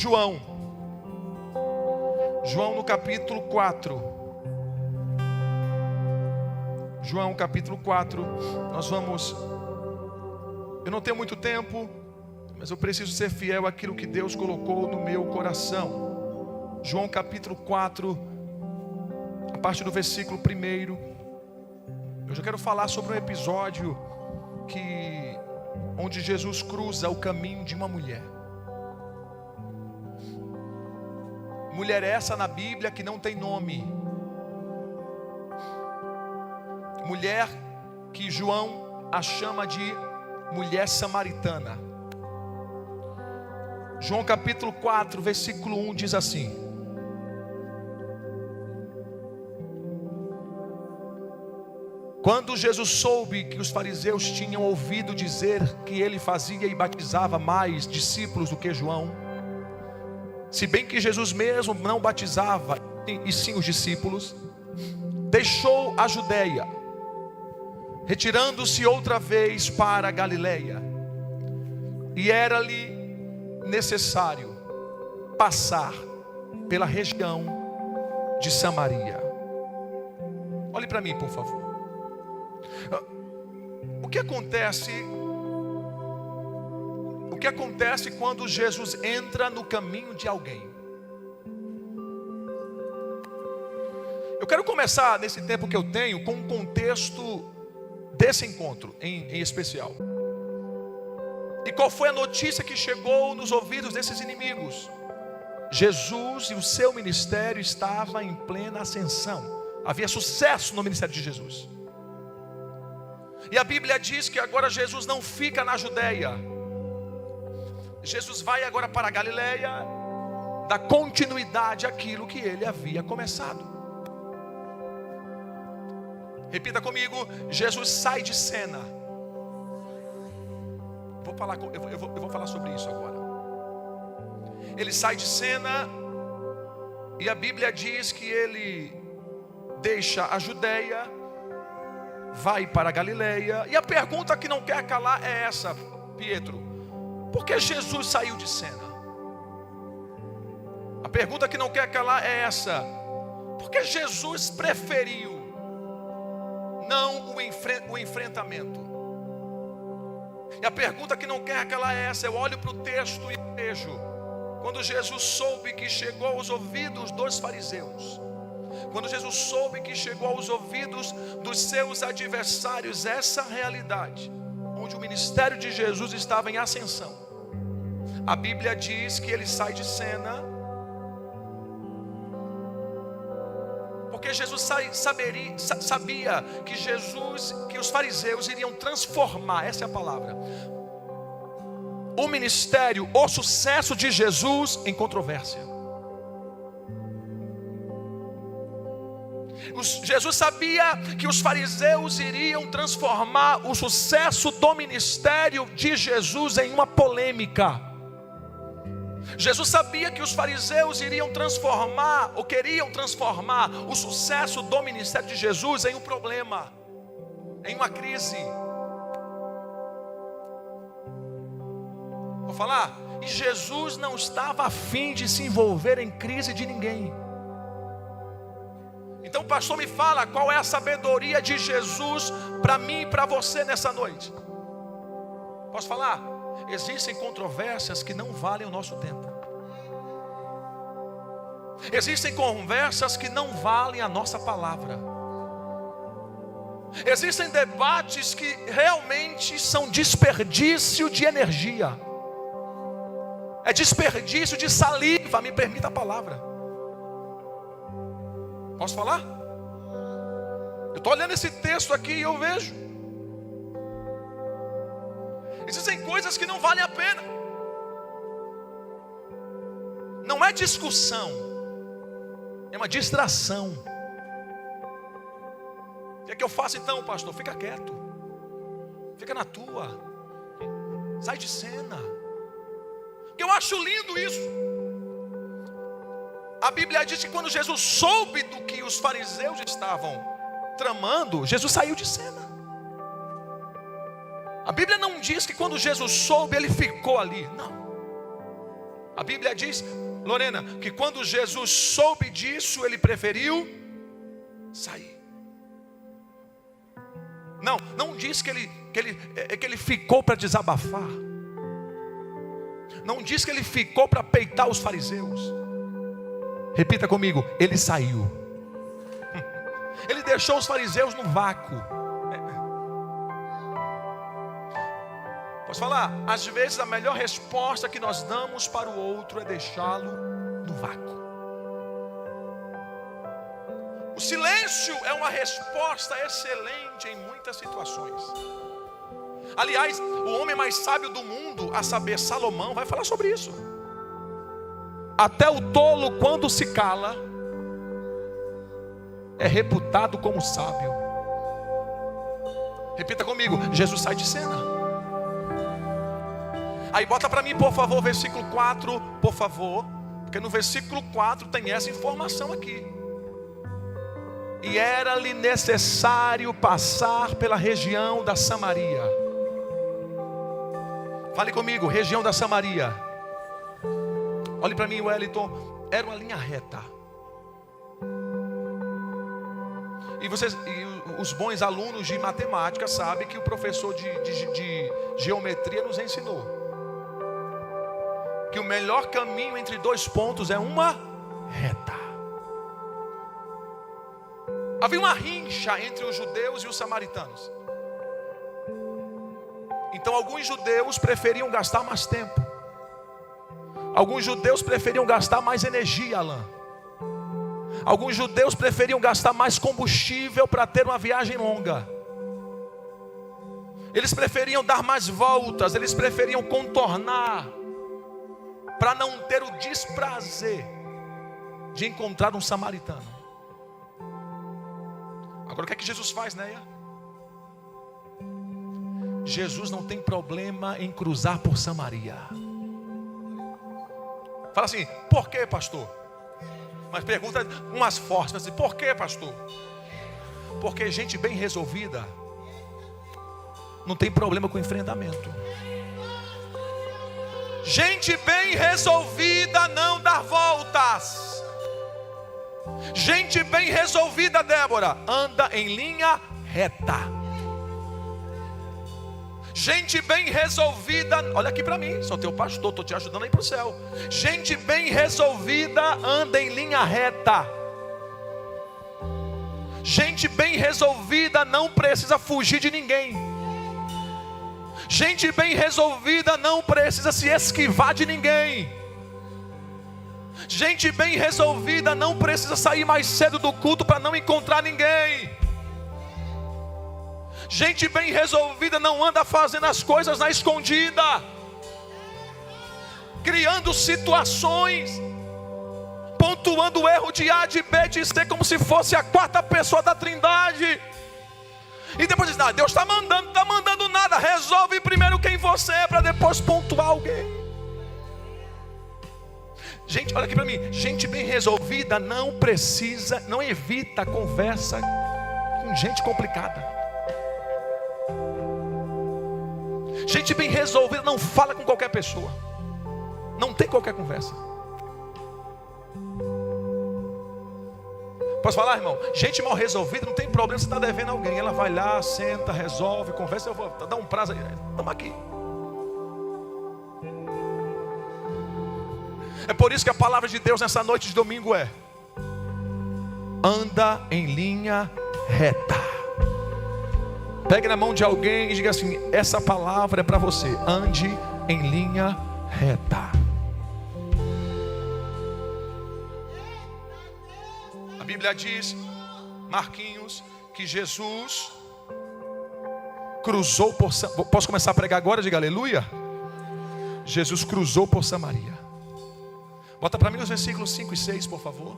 João no capítulo 4. João capítulo 4. Eu não tenho muito tempo, mas eu preciso ser fiel àquilo que Deus colocou no meu coração. João capítulo 4, a partir do versículo 1. Eu já quero falar sobre um episódio onde Jesus cruza o caminho de uma mulher. Mulher essa na Bíblia que não tem nome. Mulher que João a chama de mulher samaritana. João capítulo 4, versículo 1 diz assim: quando Jesus soube que os fariseus tinham ouvido dizer que ele fazia e batizava mais discípulos do que João, se bem que Jesus mesmo não batizava, e sim os discípulos, deixou a Judeia, retirando-se outra vez para a Galileia, e era-lhe necessário passar pela região de Samaria. Olhe para mim, por favor. O que acontece quando Jesus entra no caminho de alguém? Eu quero começar nesse tempo que eu tenho com um contexto desse encontro em especial. E qual foi a notícia que chegou nos ouvidos desses inimigos? Jesus e o seu ministério estava em plena ascensão. Havia sucesso no ministério de Jesus. E a Bíblia diz que agora Jesus não fica na Judeia. Jesus vai agora para a Galileia, dá continuidade àquilo que ele havia começado. Repita comigo: Jesus sai de cena. Eu vou falar sobre isso agora. Ele sai de cena, e a Bíblia diz que ele deixa a Judeia, vai para a Galileia. E a pergunta que não quer calar é essa, Pietro: por que Jesus saiu de cena? A pergunta que não quer calar é essa: por que Jesus preferiu não o enfrentamento? E a pergunta que não quer calar é essa. Eu olho para o texto e vejo: quando Jesus soube que chegou aos ouvidos dos fariseus, quando Jesus soube que chegou aos ouvidos dos seus adversários essa realidade, onde o ministério de Jesus estava em ascensão, a Bíblia diz que ele sai de cena, porque Jesus sabia que os fariseus iriam transformar, essa é a palavra, o ministério, o sucesso de Jesus em controvérsia. Jesus sabia que os fariseus iriam transformar o sucesso do ministério de Jesus em uma polêmica. Jesus sabia que os fariseus iriam transformar, ou queriam transformar, o sucesso do ministério de Jesus em um problema, em uma crise. Vou falar? E Jesus não estava a fim de se envolver em crise de ninguém. Então, pastor, me fala, qual é a sabedoria de Jesus para mim e para você nessa noite? Posso falar? Existem controvérsias que não valem o nosso tempo. Existem conversas que não valem a nossa palavra. Existem debates que realmente são desperdício de energia. É desperdício de saliva, me permita a palavra. Posso falar? Eu estou olhando esse texto aqui e eu vejo. Existem coisas que não valem a pena. Não é discussão, é uma distração. O que é que eu faço então, pastor? Fica quieto, fica na tua, sai de cena. Porque eu acho lindo isso. A Bíblia diz que quando Jesus soube do que os fariseus estavam tramando, Jesus saiu de cena. A Bíblia não diz que quando Jesus soube, ele ficou ali. Não. A Bíblia diz, Lorena, que quando Jesus soube disso, ele preferiu sair. Não diz que ele ficou para desabafar. Não diz que ele ficou para peitar os fariseus. Repita comigo, ele saiu. Ele deixou os fariseus no vácuo. Posso falar? Às vezes a melhor resposta que nós damos para o outro é deixá-lo no vácuo. O silêncio é uma resposta excelente em muitas situações. Aliás, o homem mais sábio do mundo, a saber, Salomão, vai falar sobre isso. Até o tolo, quando se cala, é reputado como sábio. Repita comigo, Jesus sai de cena. Aí bota para mim, por favor, versículo 4, por favor. Porque no versículo 4 tem essa informação aqui. E era-lhe necessário passar pela região da Samaria. Fale comigo, região da Samaria. Olhe para mim, Wellington. Era uma linha reta. E os bons alunos de matemática sabem que o professor de geometria nos ensinou que o melhor caminho entre dois pontos é uma reta. Havia uma rincha entre os judeus e os samaritanos. Então alguns judeus preferiam gastar mais tempo. Alguns judeus preferiam gastar mais energia, Alain. Alguns judeus preferiam gastar mais combustível para ter uma viagem longa. Eles preferiam dar mais voltas, eles preferiam contornar, para não ter o desprazer de encontrar um samaritano. Agora o que é que Jesus faz, Neia? Jesus não tem problema em cruzar por Samaria. Fala assim, por que, pastor? Mas pergunta umas fortes, assim, por que, pastor? Porque gente bem resolvida não tem problema com enfrentamento. Gente bem resolvida não dá voltas. Gente bem resolvida, Débora, anda em linha reta. Gente bem resolvida, olha aqui para mim, sou teu pastor, estou te ajudando a ir para o céu. Gente bem resolvida anda em linha reta. Gente bem resolvida não precisa fugir de ninguém. Gente bem resolvida não precisa se esquivar de ninguém. Gente bem resolvida não precisa sair mais cedo do culto para não encontrar ninguém. Gente bem resolvida não anda fazendo as coisas na escondida, criando situações, pontuando o erro de A, de B, de C, como se fosse a quarta pessoa da Trindade. E depois diz, Deus está mandando nada. Resolve primeiro quem você é, para depois pontuar alguém. Gente, olha aqui para mim. Gente bem resolvida não precisa, não evita conversa com gente complicada. Gente bem resolvida não fala com qualquer pessoa. Não tem qualquer conversa. Posso falar, irmão? Gente mal resolvida não tem problema. Você está devendo alguém, ela vai lá, senta, resolve, conversa. Eu vou dar um prazo aí. Estamos aqui. É por isso que a palavra de Deus nessa noite de domingo é: anda em linha reta. Pegue na mão de alguém e diga assim: essa palavra é para você. Ande em linha reta. A Bíblia diz, Marquinhos, que Jesus cruzou por... Posso começar a pregar agora? Diga aleluia. Jesus cruzou por Samaria. Bota para mim os versículos 5 e 6, por favor.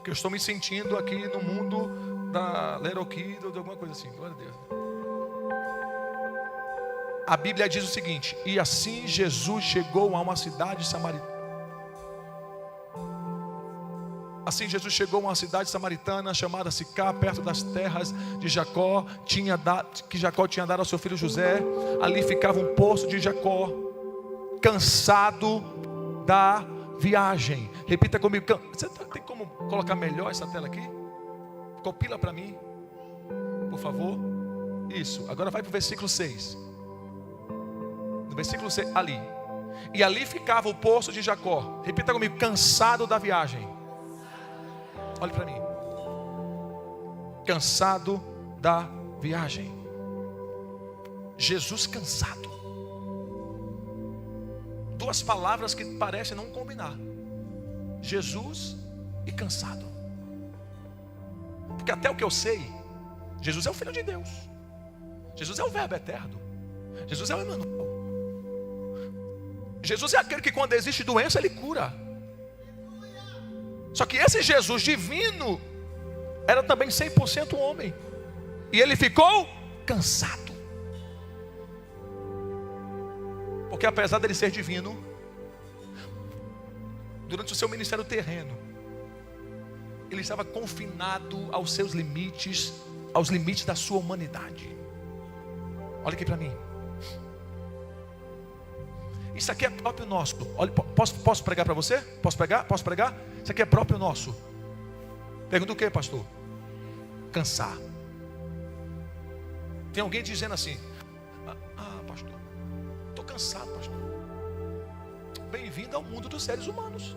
Que eu estou me sentindo aqui no mundo da Leroquida ou de alguma coisa assim. Glória a Deus. A Bíblia diz o seguinte: e assim Jesus chegou a uma cidade samaritana. Assim Jesus chegou a uma cidade samaritana chamada Sicá, perto das terras de Jacó, que Jacó tinha dado ao seu filho José. Ali ficava um poço de Jacó. Cansado, da viagem. Repita comigo. Você tem como colocar melhor essa tela aqui? Compila para mim, por favor. Isso, agora vai para o versículo 6. No versículo 6, ali. E ali ficava o poço de Jacó. Repita comigo, cansado da viagem. Olhe para mim. Cansado da viagem. Jesus cansado. Duas palavras que parecem não combinar. Jesus e cansado. Porque até o que eu sei, Jesus é o Filho de Deus. Jesus é o Verbo eterno. Jesus é o Emmanuel. Jesus é aquele que quando existe doença, Ele cura. Só que esse Jesus divino era também 100% homem. E Ele ficou cansado. Porque apesar dele ser divino, durante o seu ministério terreno, Ele estava confinado aos seus limites, aos limites da sua humanidade. Olha aqui para mim. Isso aqui é próprio nosso. Olha, posso pregar para você? Posso pregar? Posso pregar? Isso aqui é próprio nosso. Pergunta o que, pastor? Cansar. Tem alguém dizendo assim: pastor, estou cansado, pastor. Bem-vindo ao mundo dos seres humanos.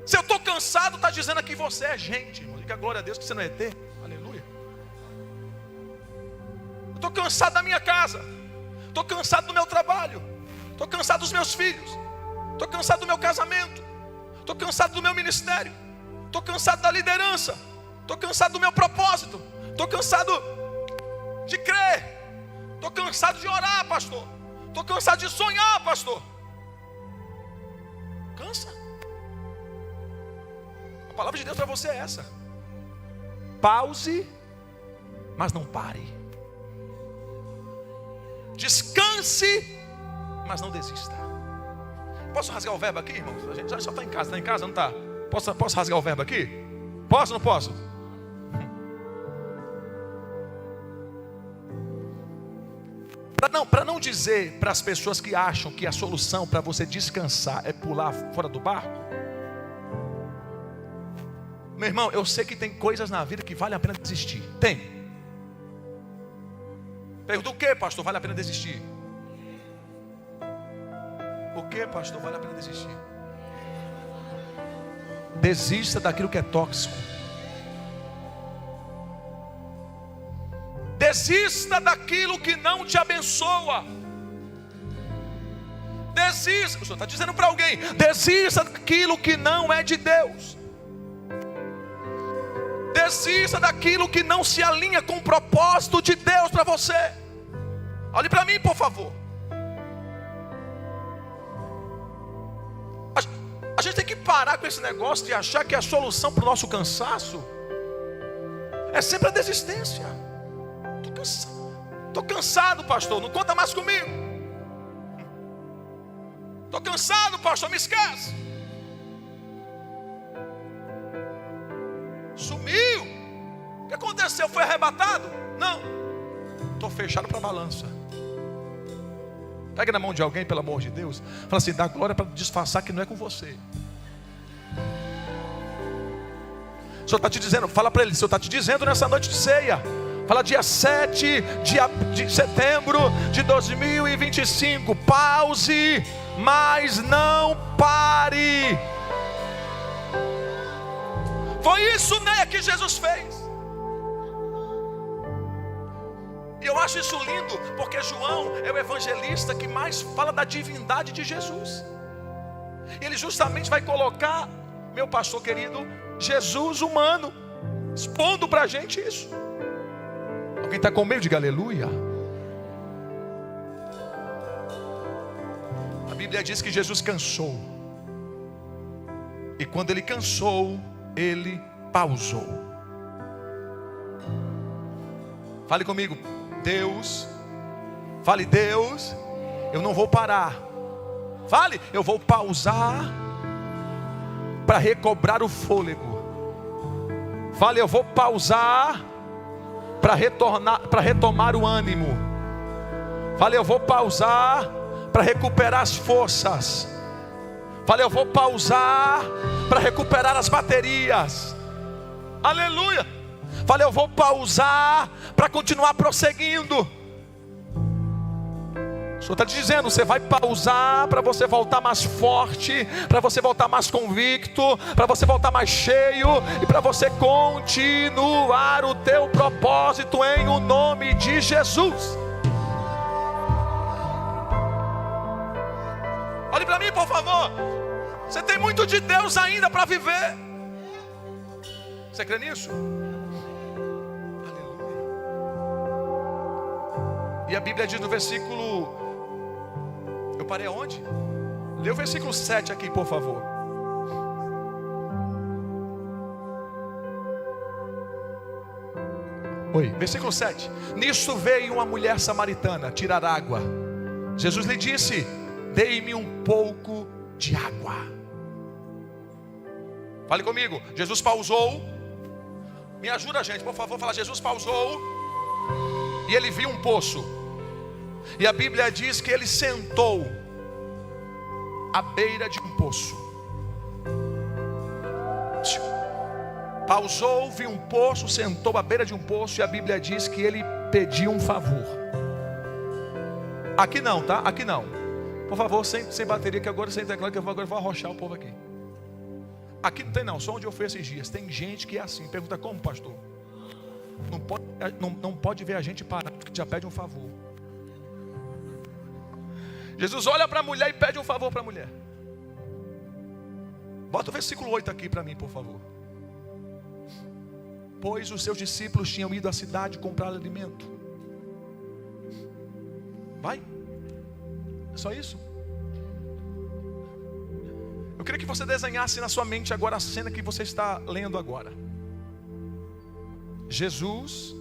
Se eu estou cansado, está dizendo aqui você é gente, irmão. Diga glória a Deus que você não é ET. Aleluia. Eu estou cansado da minha casa. Estou cansado do meu trabalho. Estou cansado dos meus filhos. Estou cansado do meu casamento. Estou cansado do meu ministério. Estou cansado da liderança. Estou cansado do meu propósito. Estou cansado de crer. Estou cansado de orar, pastor. Estou cansado de sonhar, pastor. Cansa. A palavra de Deus para você é essa: pause, mas não pare. Descanse, mas não desista. Posso rasgar o verbo aqui, irmãos? A gente já só está em casa. Está em casa, não está? Posso rasgar o verbo aqui? Posso ou não posso? Para não dizer para as pessoas que acham que a solução para você descansar é pular fora do barco. Meu irmão, eu sei que tem coisas na vida que vale a pena desistir. Tem. Pergunta: o que, pastor, vale a pena desistir? O que, pastor, vale a pena desistir? Desista daquilo que é tóxico. Desista daquilo que não te abençoa. Desista. O Senhor está dizendo para alguém: desista daquilo que não é de Deus. Desista daquilo que não se alinha com o propósito de Deus para você. Olhe para mim, por favor. A gente tem que parar com esse negócio de achar que a solução para o nosso cansaço é sempre a desistência. Estou cansado, pastor, não conta mais comigo. Estou cansado, pastor, me esquece. Sumiu. O que aconteceu? Foi arrebatado? Não. Estou fechado para a balança. Pega na mão de alguém, pelo amor de Deus. Fala assim: dá glória para disfarçar que não é com você. O Senhor está te dizendo, fala para ele: o Senhor está te dizendo nessa noite de ceia. Fala dia 7 de setembro de 2025. Pause, mas não pare. Foi isso, né, que Jesus fez. E eu acho isso lindo, porque João é o evangelista que mais fala da divindade de Jesus. Ele justamente vai colocar, meu pastor querido, Jesus humano, expondo para a gente isso. Alguém está com medo? Diga aleluia. A Bíblia diz que Jesus cansou. E quando ele cansou, ele pausou. Fale comigo: Deus. Fale: Deus, eu não vou parar. Fale: eu vou pausar para recobrar o fôlego. Fale: eu vou pausar para retomar o ânimo. Fale: eu vou pausar para recuperar as forças. Fale, eu vou pausar para recuperar as baterias. Aleluia. Fale, eu vou pausar para continuar prosseguindo. O Senhor está te dizendo, você vai pausar para você voltar mais forte, para você voltar mais convicto, para você voltar mais cheio e para você continuar o teu propósito em o nome de Jesus. Olhe para mim, por favor. Você tem muito de Deus ainda para viver. Você crê nisso? Aleluia. E a Bíblia diz no versículo... Eu parei aonde? Lê o versículo 7 aqui, por favor. Oi, versículo 7. Nisso veio uma mulher samaritana tirar água. Jesus lhe disse: dei-me um pouco de água. Fale comigo. Jesus pausou. Me ajuda, gente, por favor. Fala, Jesus pausou. E ele viu um poço. E a Bíblia diz que ele sentou à beira de um poço. Pausou, viu um poço, sentou à beira de um poço. E a Bíblia diz que ele pediu um favor. Aqui não, tá? Aqui não. Por favor, sem bateria, que agora sem teclado, que eu agora vou arrochar o povo aqui. Aqui não tem não, só onde eu fui esses dias. Tem gente que é assim. Pergunta, como, pastor? Não pode ver a gente parar, porque já pede um favor. Jesus olha para a mulher e pede um favor para a mulher. Bota o versículo 8 aqui para mim, por favor. Pois os seus discípulos tinham ido à cidade comprar alimento. Vai. É só isso. Eu queria que você desenhasse na sua mente agora a cena que você está lendo agora. Jesus,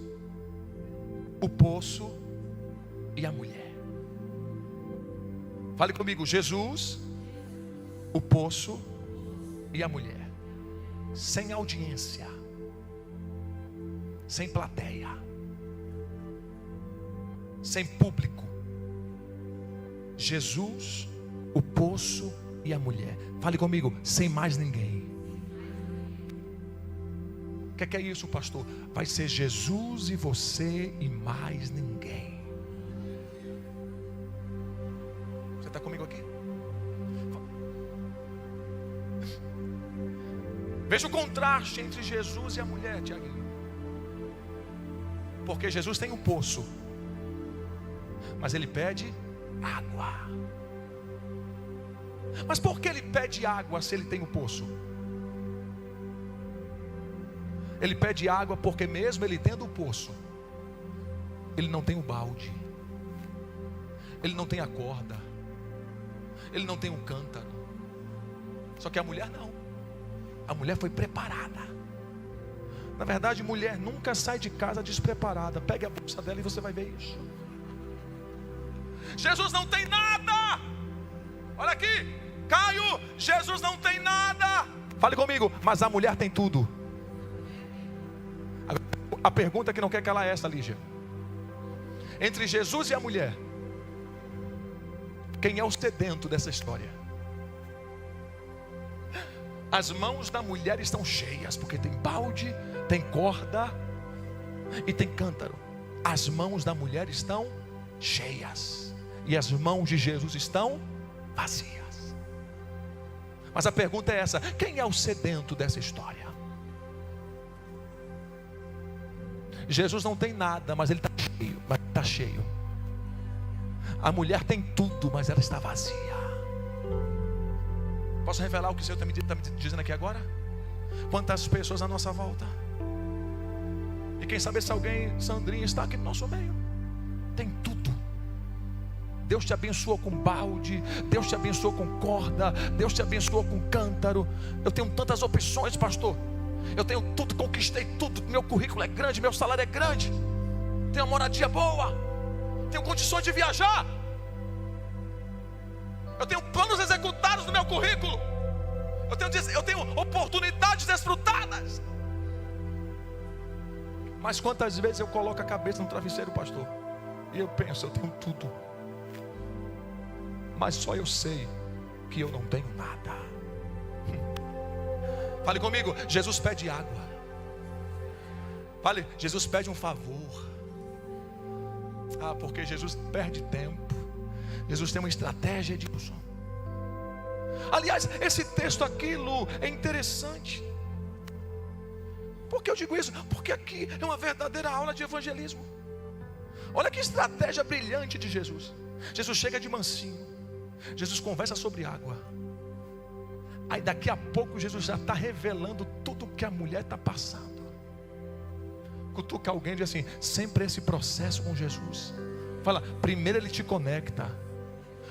o poço e a mulher. Fale comigo. Jesus, o poço e a mulher. Sem audiência, sem plateia, sem público. Jesus, o poço e a mulher. Fale comigo. Sem mais ninguém. O que é isso, pastor? Vai ser Jesus e você e mais ninguém. Você está comigo aqui? Veja o contraste entre Jesus e a mulher, Tiaguinho. Porque Jesus tem um poço, mas ele pede água. Mas por que ele pede água se ele tem um poço? Ele pede água porque mesmo ele tendo o poço, ele não tem o balde, ele não tem a corda, ele não tem um cântaro. Só que a mulher não. A mulher foi preparada. Na verdade, mulher nunca sai de casa despreparada. Pegue a bolsa dela e você vai ver isso. Jesus não tem nada. Olha aqui, Caio, Jesus não tem nada. Fale comigo. Mas a mulher tem tudo. A pergunta que não quer calar é essa, Lígia. Entre Jesus e a mulher, quem é o sedento dessa história? As mãos da mulher estão cheias, porque tem balde, tem corda e tem cântaro. As mãos da mulher estão cheias e as mãos de Jesus estão vazias. Mas a pergunta é essa: quem é o sedento dessa história? Jesus não tem nada, mas ele está cheio. A mulher tem tudo, mas ela está vazia. Posso revelar o que o Senhor está me dizendo aqui agora? Quantas pessoas à nossa volta. E quem sabe se alguém, Sandrinha, está aqui no nosso meio. Tem tudo. Deus te abençoa com balde, Deus te abençoa com corda, Deus te abençoa com cântaro. Eu tenho tantas opções, pastor. Eu tenho tudo, conquistei tudo. Meu currículo é grande, meu salário é grande. Tenho uma moradia boa. Tenho condições de viajar. Eu tenho planos executados no meu currículo. Eu tenho oportunidades desfrutadas. Mas quantas vezes eu coloco a cabeça no travesseiro, pastor, e eu penso, eu tenho tudo, mas só eu sei que eu não tenho nada. Fale comigo, Jesus pede água. Fale, Jesus pede um favor. Porque Jesus perde tempo. Jesus tem uma estratégia de uso. Aliás, esse texto aqui, Lu, é interessante. Por que eu digo isso? Porque aqui é uma verdadeira aula de evangelismo. Olha que estratégia brilhante de Jesus. Jesus chega de mansinho. Jesus conversa sobre água. Aí daqui a pouco Jesus já está revelando tudo que a mulher está passando. Cutuca alguém e diz assim: sempre esse processo com Jesus. Fala, primeiro ele te conecta,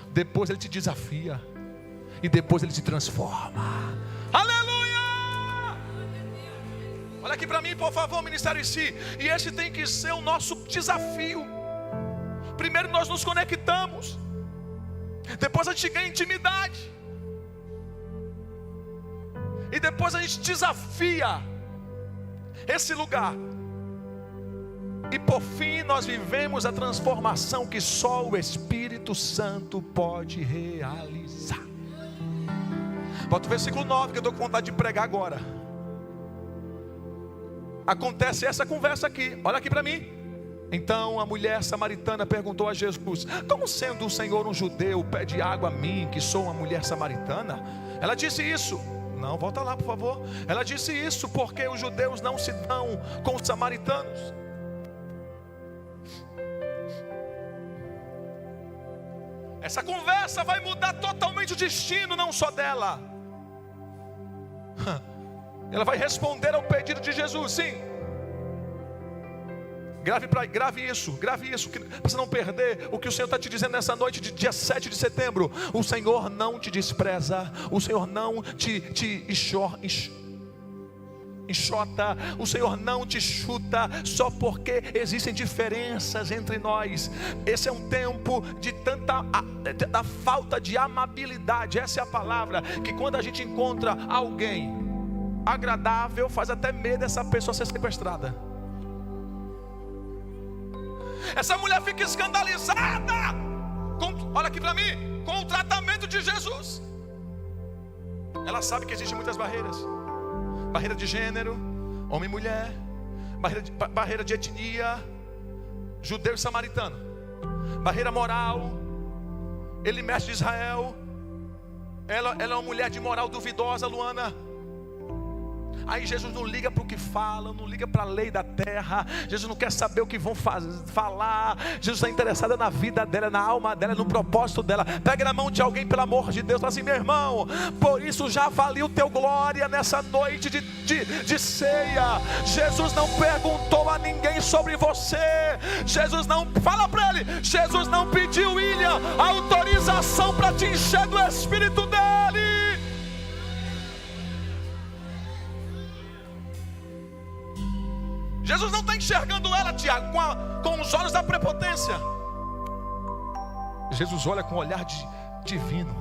depois ele te desafia, e depois ele te transforma. Aleluia! Olha aqui para mim, por favor, Ministério em Si. E esse tem que ser o nosso desafio. Primeiro nós nos conectamos, depois a gente ganha intimidade, e depois a gente desafia esse lugar. E por fim nós vivemos a transformação que só o Espírito Santo pode realizar. Bota o versículo 9 que eu estou com vontade de pregar agora. Acontece essa conversa aqui, olha aqui para mim. Então a mulher samaritana perguntou a Jesus: como sendo o Senhor um judeu pede água a mim, que sou uma mulher samaritana? Ela disse isso. Não, volta lá por favor. Ela disse isso porque os judeus não se dão com os samaritanos. Essa conversa vai mudar totalmente o destino, não só dela. Ela vai responder ao pedido de Jesus, sim. Grave isso, para você não perder o que o Senhor está te dizendo nessa noite de dia 7 de setembro. O Senhor não te despreza, o Senhor não te enxota, o Senhor não te chuta só porque existem diferenças entre nós. Esse é um tempo de da falta de amabilidade. Essa é a palavra, que quando a gente encontra alguém agradável, faz até medo dessa pessoa ser sequestrada. Essa mulher fica escandalizada olha aqui para mim, com o tratamento de Jesus. Ela sabe que existem muitas barreiras. Barreira de gênero, homem e mulher, barreira de etnia, judeu e samaritano, barreira moral. Ele mestre de Israel, ela é uma mulher de moral duvidosa, Luana. Aí Jesus não liga para o que falam, não liga para a lei da terra. Jesus não quer saber o que vão falar. Jesus está interessado na vida dela, na alma dela, no propósito dela. Pega na mão de alguém, pelo amor de Deus, fala assim: meu irmão, por isso já valia o teu glória nessa noite de ceia. Jesus não perguntou a ninguém sobre você. Jesus não, fala para ele, Jesus não pediu, William, autorização para te encher do Espírito dele. Jesus não está enxergando ela, Tiago, com os olhos da prepotência. Jesus olha com um olhar divino.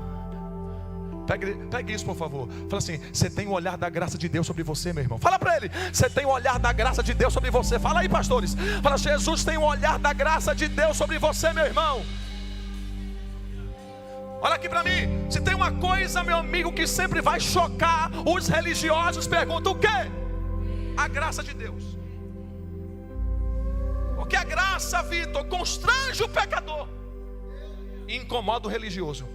Pegue isso por favor. Fala assim: você tem o olhar da graça de Deus sobre você, meu irmão. Fala para ele: você tem o olhar da graça de Deus sobre você. Fala aí, pastores. Fala: Jesus tem o olhar da graça de Deus sobre você, meu irmão. Olha aqui para mim. Se tem uma coisa, meu amigo, que sempre vai chocar os religiosos, perguntam o quê? A graça de Deus. Porque a graça, Vitor, constrange o pecador e incomoda o religioso.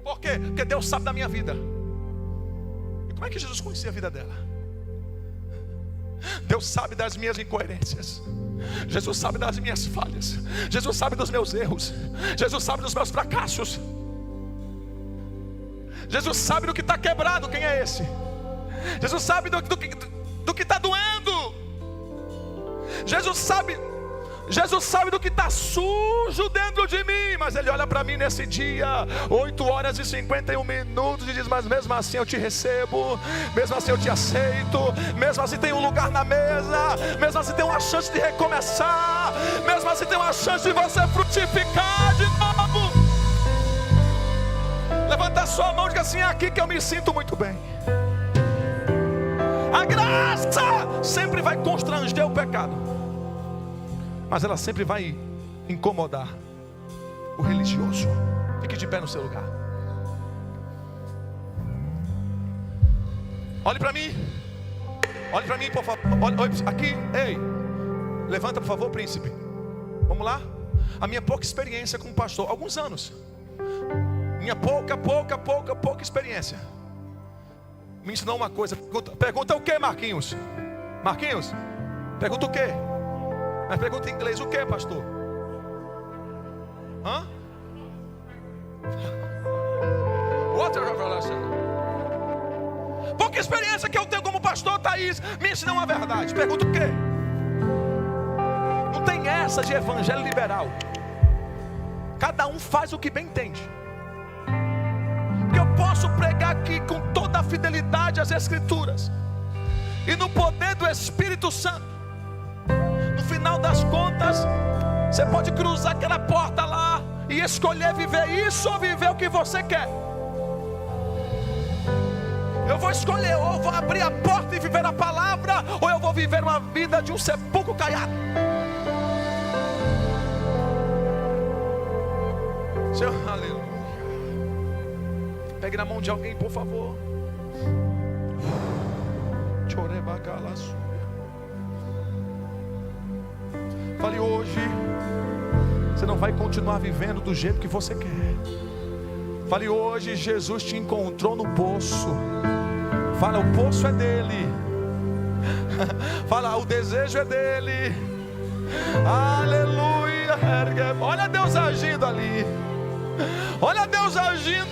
Por quê? Porque Deus sabe da minha vida. E como é que Jesus conhecia a vida dela? Deus sabe das minhas incoerências. Jesus sabe das minhas falhas. Jesus sabe dos meus erros. Jesus sabe dos meus fracassos. Jesus sabe do que está quebrado. Quem é esse? Jesus sabe do que está doendo. Jesus sabe do que está sujo dentro de mim. Mas Ele olha para mim nesse dia, 8h51, e diz: mas mesmo assim eu te recebo, mesmo assim eu te aceito, mesmo assim tem um lugar na mesa, mesmo assim tem uma chance de recomeçar, mesmo assim tem uma chance de você frutificar de novo. Levanta a sua mão e diga assim: é aqui que eu me sinto muito bem. A graça sempre vai constranger o pecado, mas ela sempre vai incomodar o religioso. Fique de pé no seu lugar. Olhe para mim. Olhe para mim, por favor. Olhe aqui, ei. Levanta, por favor, príncipe. Vamos lá. A minha pouca experiência como pastor, alguns anos. Minha pouca experiência me ensinou uma coisa. Pergunta o que, Marquinhos? Marquinhos, pergunta o que? Mas pergunta em inglês, o que, pastor? Hã? Outra revelação. Pouca experiência que eu tenho como pastor, Thaís, me ensinou uma verdade. Pergunta o que? Não tem essa de evangelho liberal. Cada um faz o que bem entende. Porque eu posso pregar aqui com toda a fidelidade às Escrituras, e no poder do Espírito Santo, no final das contas, você pode cruzar aquela porta lá e escolher viver isso ou viver o que você quer. Eu vou escolher, ou eu vou abrir a porta e viver a palavra, ou eu vou viver uma vida de um sepulcro caiado. Senhor, aleluia. Pegue na mão de alguém, por favor. Fale: hoje você não vai continuar vivendo do jeito que você quer. Fale: hoje Jesus te encontrou no poço. Fala: o poço é dele. Fala: o desejo é dele. Aleluia. Olha Deus agindo ali. Olha Deus agindo.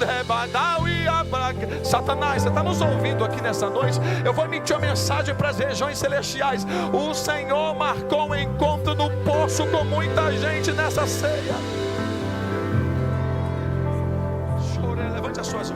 Satanás, você está nos ouvindo aqui nessa noite? Eu vou emitir uma mensagem para as regiões celestiais. O Senhor marcou um encontro no poço com muita gente nessa ceia.